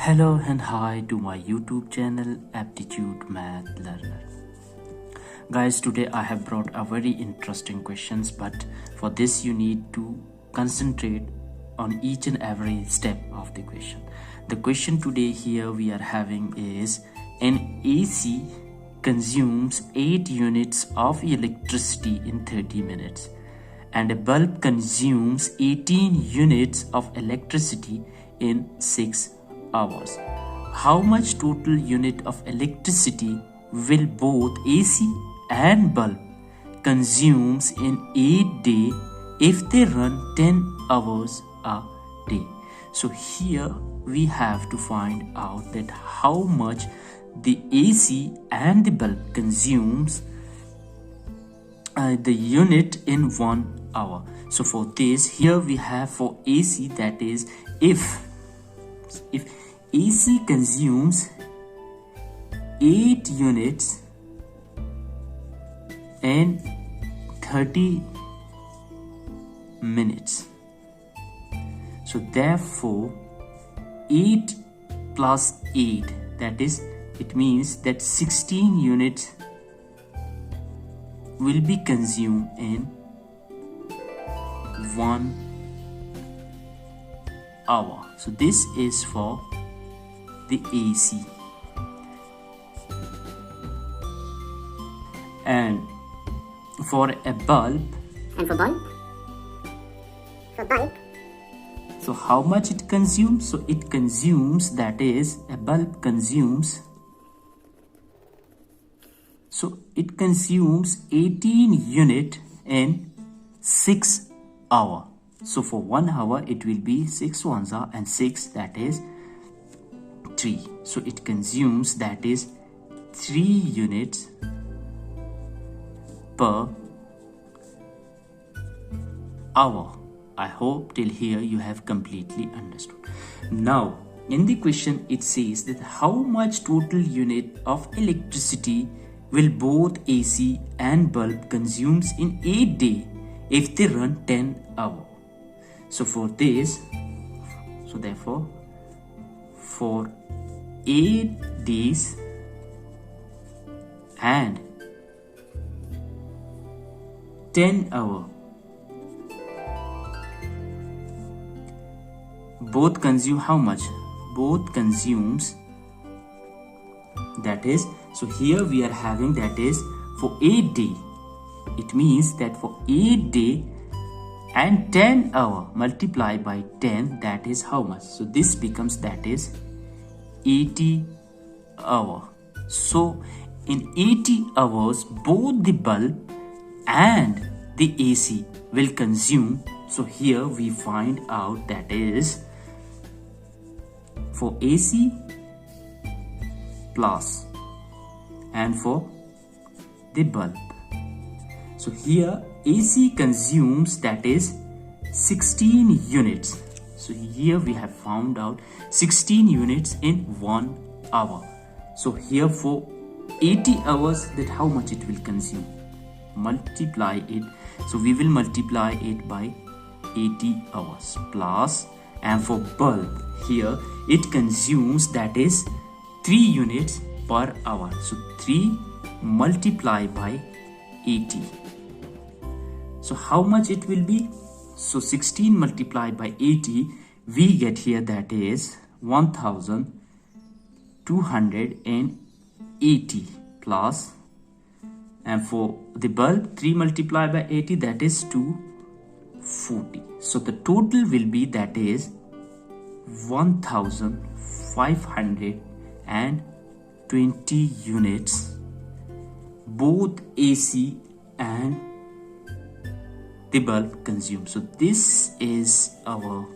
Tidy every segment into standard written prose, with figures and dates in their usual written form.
Hello and hi to my YouTube channel Aptitude Math Learner. Guys, today I have brought a very interesting questions, but for this you need to concentrate on each and every step of the question. The question today here we are having is an AC consumes 8 units of electricity in 30 minutes and a bulb consumes 18 units of electricity in 6 hours. How much total unit of electricity will both AC and bulb consumes in 8 days if they run 10 hours a day? So here we have to find out that how much the AC and the bulb consumes the unit in 1 hour. So for this, here we have for AC, that is if AC consumes 8 units in 30 minutes. So therefore 8 plus 8, that is, it means that 16 units will be consumed in 1 hour. So this is for the AC. And for a bulb, so how much it consumes? So it consumes, that is, a bulb consumes, so it consumes 18 unit in 6 hour. So for 1 hour it will be 6 ones are and 6, that is 3. So it consumes, that is 3 units per hour. I hope till here you have completely understood. Now in the question it says that how much total unit of electricity will both AC and bulb consumes in 8 days if they run 10 hours. So for this, so therefore for 8 days and 10 hours, both consume how much? Both consumes, that is, so here we are having, that is for 8 days. It means that for 8 days and 10 hours multiplied by 10, that is how much? So this becomes, that is 80 hours. So in 80 hours both the bulb and the AC will consume. So here we find out, that is for AC plus and for the bulb. So here AC consumes, that is 16 units. So here we have found out 16 units in 1 hour. So here for 80 hours, that how much it will consume? Multiply it. So we will multiply it by 80 hours plus, and for bulb here it consumes, that is 3 units per hour. So 3 multiplied by 80. So how much it will be? So 16 multiplied by 80, we get here, that is 1280 plus, and for the bulb 3 multiplied by 80, that is 240. So the total will be, that is 1520 units both AC and the bulb consume. So this is our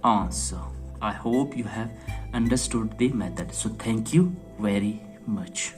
answer. I hope you have understood the method. So thank you very much.